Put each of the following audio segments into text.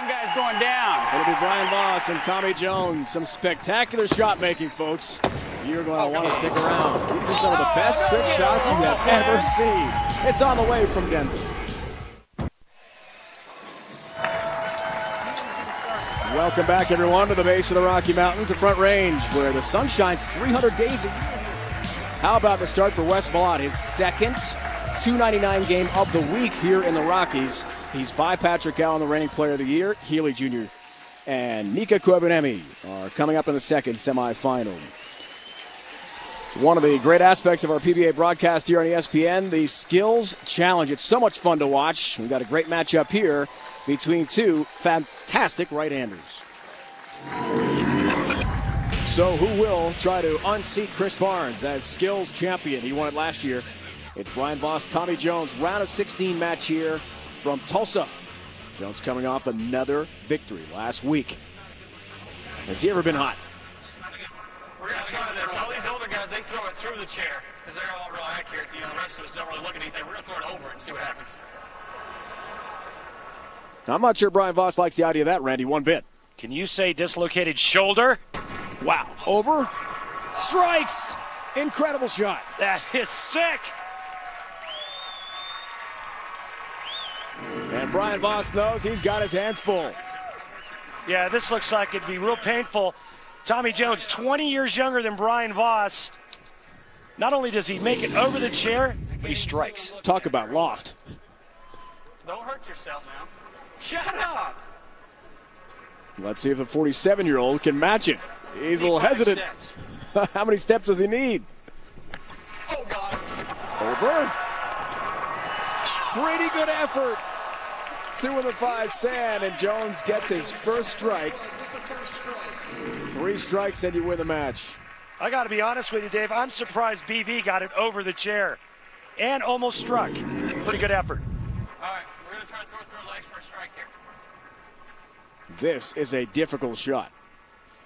guys going down. It'll be Brian Voss and Tommy Jones. Some spectacular shot making, folks. You're going to want to stick around. These are some of the best trick shots you have ever seen. It's on the way from Denver. Welcome back, everyone, to the base of the Rocky Mountains, the Front Range, where the sun shines 300 days a year. How about the start for Wes Malott, his second .299 game of the week here in the Rockies. He's by Patrick Allen, the reigning player of the year. Healy Jr. and Mika Koivuniemen are coming up in the second semifinal. One of the great aspects of our PBA broadcast here on ESPN, the Skills Challenge. It's so much fun to watch. We've got a great matchup here between two fantastic right-handers. So who will try to unseat Chris Barnes as Skills champion? He won it last year. It's Brian Voss, Tommy Jones, round of 16 match here from Tulsa. Jones coming off another victory last week. Has he ever been hot? We're going to try this. All these older guys, they throw it through the chair because they're all real accurate. You know, the rest of us don't really look at anything. We're going to throw it over it and see what happens. I'm not sure Brian Voss likes the idea of that, Randy, one bit. Can you say dislocated shoulder? Wow. Over. Strikes. Incredible shot. That is sick. And Brian Voss knows he's got his hands full. Yeah, this looks like it'd be real painful. Tommy Jones, 20 years younger than Brian Voss. Not only does he make it over the chair, but he strikes. Talk about loft. Don't hurt yourself now. Shut up. Let's see if the 47-year-old can match it. He's a little hesitant. How many steps does he need? Oh, God. Over. Pretty good effort. 2 in the 5 stand, and Jones gets his first strike. 3 strikes and you win the match. I got to be honest with you, Dave. I'm surprised BV got it over the chair and almost struck. Pretty good effort. All right, we're going to try to throw it through our legs for a strike here. This is a difficult shot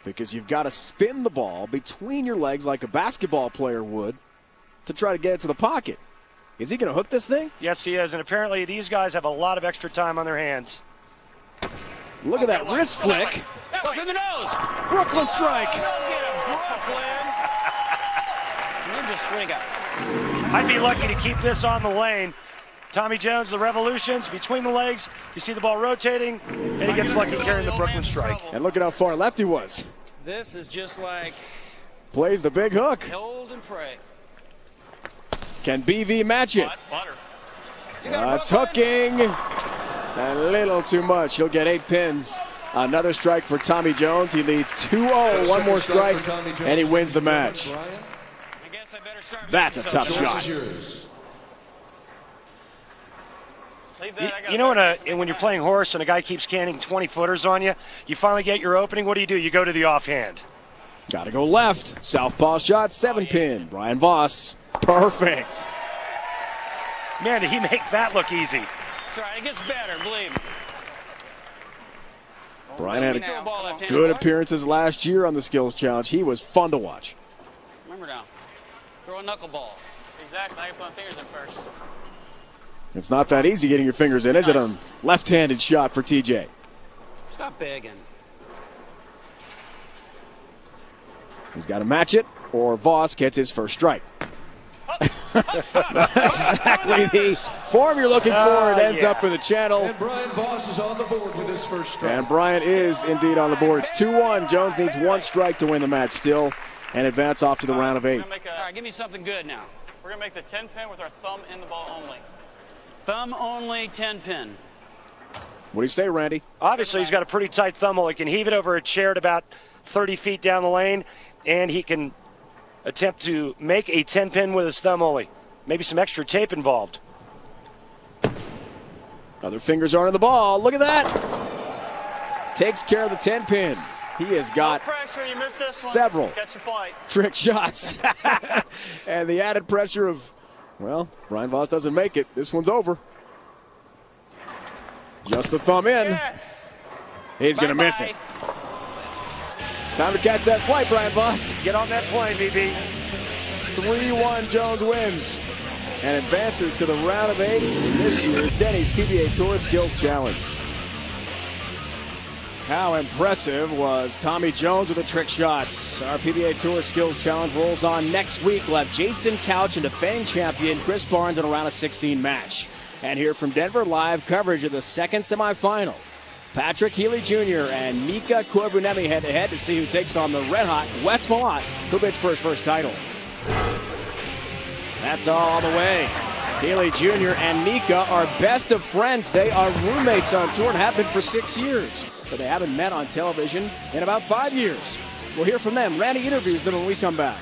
because you've got to spin the ball between your legs like a basketball player would to try to get it to the pocket. Is he going to hook this thing? Yes, he is, and apparently these guys have a lot of extra time on their hands. Look at that wrist flick. Look in the nose. Brooklyn strike. Brooklyn. Ninja swing out. I'd be lucky to keep this on the lane. Tommy Jones, the revolutions between the legs. You see the ball rotating, and he gets lucky carrying the Brooklyn strike. And look at how far left he was. This is just like Plays the big hook. hold and pray. Can BV match it? Oh, that's butter. It's hooking. A little too much. He'll get 8 pins. Another strike for Tommy Jones. He leads 2-0. One more strike, and he wins the match. That's a tough shot. You know when you're playing horse and a guy keeps canning 20-footers on you, you finally get your opening. What do? You go to the offhand. Got to go left. Southpaw shot, 7-pin. Brian Voss. Perfect. Man, did he make that look easy. That's right. It gets better, believe me. Brian had good appearances last year on the Skills Challenge. He was fun to watch. Remember now. Throw a knuckleball. Exactly. Now you put my fingers in first. It's not that easy getting your fingers in, is it? A left-handed shot for TJ. Stop begging. He's got to match it, or Voss gets his first strike. Not exactly the form you're looking for. It ends up in the channel. And Brian Voss is on the board with his first strike. And Brian is indeed on the board. It's 2-1. Jones needs 1 strike to win the match still and advance off to the round of 8. All right, give me something good now. We're going to make the 10-pin with our thumb in the ball only. Thumb only, 10-pin. What do you say, Randy? Obviously, he's got a pretty tight thumb hole. He can heave it over a chair at about 30 feet down the lane, and he can attempt to make a 10-pin with his thumb only. Maybe some extra tape involved. Other fingers aren't in the ball. Look at that. Takes care of the 10-pin. He has got several trick shots. And the added pressure of, well, Brian Voss doesn't make it. This one's over. Just the thumb in. Yes. He's going to miss it. Time to catch that flight, Brian Voss. Get on that plane, BB. 3-1, Jones wins and advances to the round of 8 in this year's Denny's PBA Tour Skills Challenge. How impressive was Tommy Jones with the trick shots? Our PBA Tour Skills Challenge rolls on next week. We'll have Jason Couch and defending champion Chris Barnes in a round of 16 match. And here from Denver, live coverage of the second semifinal. Patrick Healy Jr. and Mika Koivuniemi head-to-head to see who takes on the red-hot Wes Malott, who bids for his first title. That's all the way. Healy Jr. and Mika are best of friends. They are roommates on tour and have been for 6 years. But they haven't met on television in about 5 years. We'll hear from them. Randy interviews them when we come back.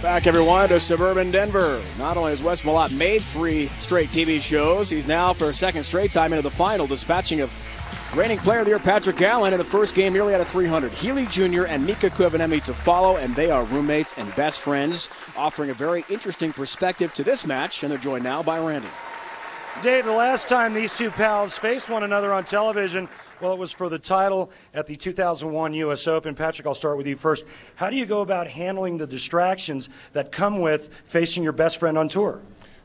Back, everyone, to suburban Denver. Not only has Wes Malott made 3 straight TV shows, he's now for a second straight time into the final, dispatching of reigning player of the year Patrick Allen in the first game nearly out of 300. Healy Jr. and Mika Koivuniemi to follow, and they are roommates and best friends, offering a very interesting perspective to this match, and they're joined now by Randy. Dave, the last time these two pals faced one another on television, well, it was for the title at the 2001 U.S. Open. Patrick, I'll start with you first. How do you go about handling the distractions that come with facing your best friend on tour?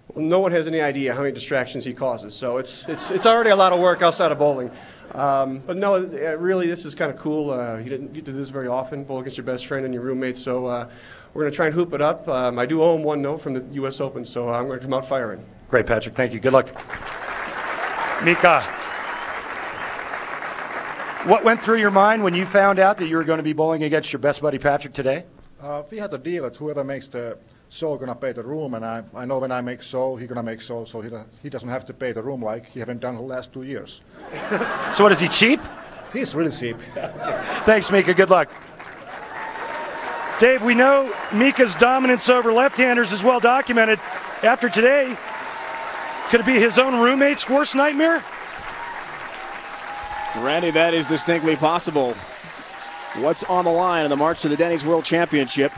Well, no one has any idea how many distractions he causes, so it's already a lot of work outside of bowling. But no, really, this is kind of cool. You didn't do this very often, bowl against your best friend and your roommate, so we're going to try and hoop it up. I do owe him 1-0 from the U.S. Open, so I'm going to come out firing. Great, Patrick. Thank you. Good luck. Mika, what went through your mind when you found out that you were going to be bowling against your best buddy Patrick today? We had a deal that whoever makes the show going to pay the room, and I know when I make show, he's going to make show, so he doesn't have to pay the room like he haven't done the last 2 years. So what, is he cheap? He's really cheap. Thanks, Mika. Good luck. Dave, we know Mika's dominance over left-handers is well documented. After today, could it be his own roommate's worst nightmare? Randy, that is distinctly possible. What's on the line in the march to the Denny's World Championship?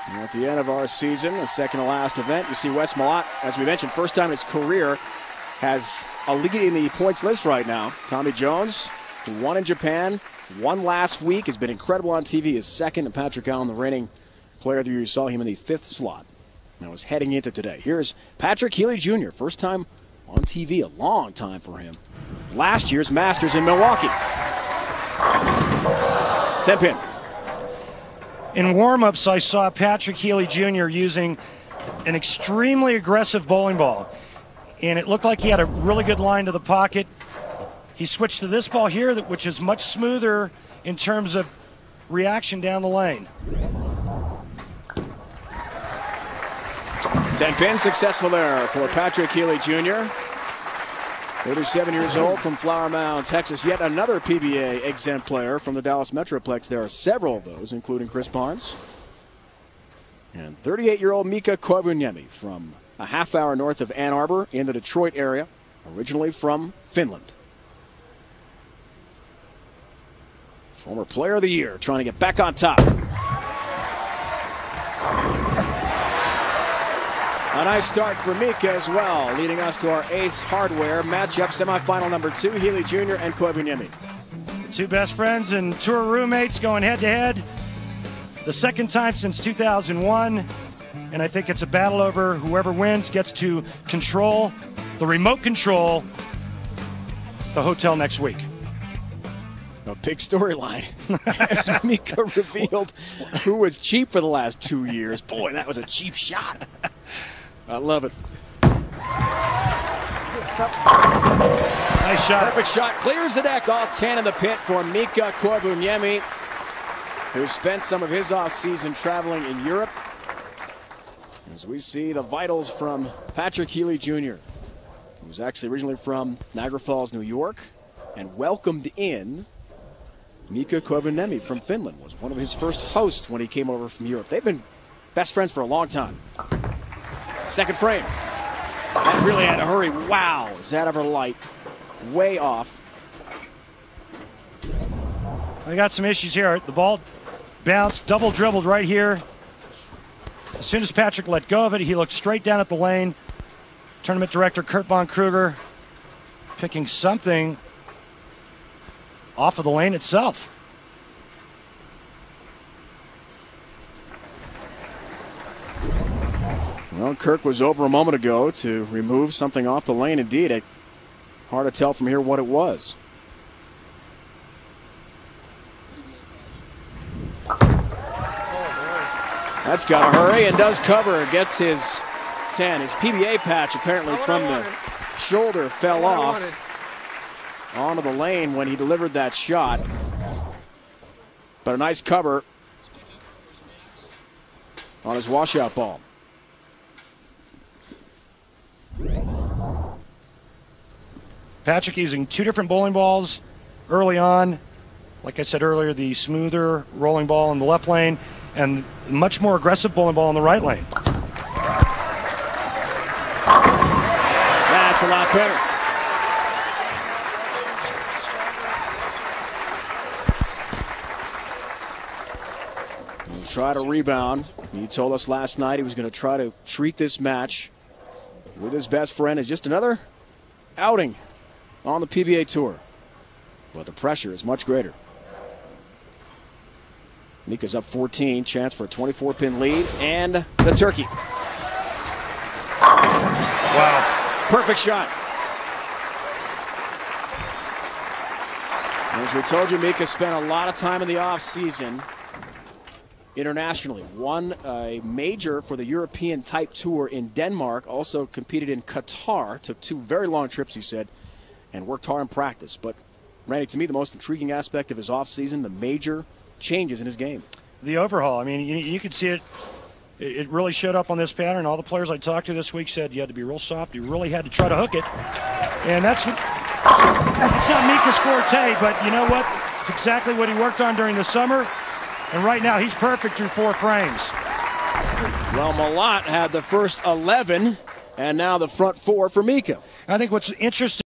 And at the end of our season, the second to last event, you see Wes Malott, as we mentioned, first time in his career, has a lead in the points list right now. Tommy Jones, who won in Japan, won last week, has been incredible on TV, is second, and Patrick Allen, the reigning player of the year. You saw him in the 5th slot. That was heading into today. Here's Patrick Healy Jr., first time on TV, a long time for him. Last year's Masters in Milwaukee. 10-pin. In warm-ups, I saw Patrick Healy Jr. using an extremely aggressive bowling ball, and it looked like he had a really good line to the pocket. He switched to this ball here, which is much smoother in terms of reaction down the lane. 10-pin successful there for Patrick Healy Jr., 37 years old from Flower Mound, Texas. Yet another PBA exempt player from the Dallas Metroplex. There are several of those, including Chris Barnes. And 38-year-old Mika Koivuniemi from a half hour north of Ann Arbor in the Detroit area, originally from Finland. Former player of the year, trying to get back on top. A nice start for Mika as well, leading us to our Ace Hardware matchup, semifinal number 2, Healy Jr. and Koivuniemi. Two best friends and tour roommates going head-to-head. The second time since 2001, and I think it's a battle over whoever wins gets to control, the remote control, the hotel next week. A big storyline as Mika revealed who was cheap for the last 2 years. Boy, that was a cheap shot. I love it. Nice shot. Perfect shot. Clears the deck. All 10 in the pit for Mika Koivuniemi, who spent some of his offseason traveling in Europe. As we see the vitals from Patrick Healy Jr., who's actually originally from Niagara Falls, New York, and welcomed in Mika Koivuniemi from Finland. Was one of his first hosts when he came over from Europe. They've been best friends for a long time. Second frame. That really had to hurry. Wow, is that ever light? Way off. I got some issues here. The ball bounced, double dribbled right here. As soon as Patrick let go of it, he looked straight down at the lane. Tournament director Kurt Von Kruger picking something off of the lane itself. Well, Kirk was over a moment ago to remove something off the lane. Indeed, a Hard to tell from here what it was. That's got to hurry and does cover. Gets his 10. His PBA patch apparently from the shoulder fell off onto the lane when he delivered that shot. But a nice cover on his washout ball. Patrick using two different bowling balls early on. Like I said earlier, the smoother rolling ball in the left lane and much more aggressive bowling ball in the right lane. That's a lot better. He'll try to rebound. He told us last night he was going to try to treat this match with his best friend as just another outing on the PBA Tour. But the pressure is much greater. Mika's up 14, chance for a 24-pin lead, and the turkey. Wow. Perfect shot. As we told you, Mika spent a lot of time in the offseason internationally. Won a major for the European Type Tour in Denmark, also competed in Qatar, took 2 very long trips, he said, and worked hard in practice. But, Randy, to me, the most intriguing aspect of his offseason, the major changes in his game. The overhaul. I mean, you could see it. It really showed up on this pattern. All the players I talked to this week said you had to be real soft. You really had to try to hook it. And that's not Mika's forte, but you know what? It's exactly what he worked on during the summer. And right now, he's perfect through 4 frames. Well, Malat had the first 11, and now the front 4 for Mika. I think what's interesting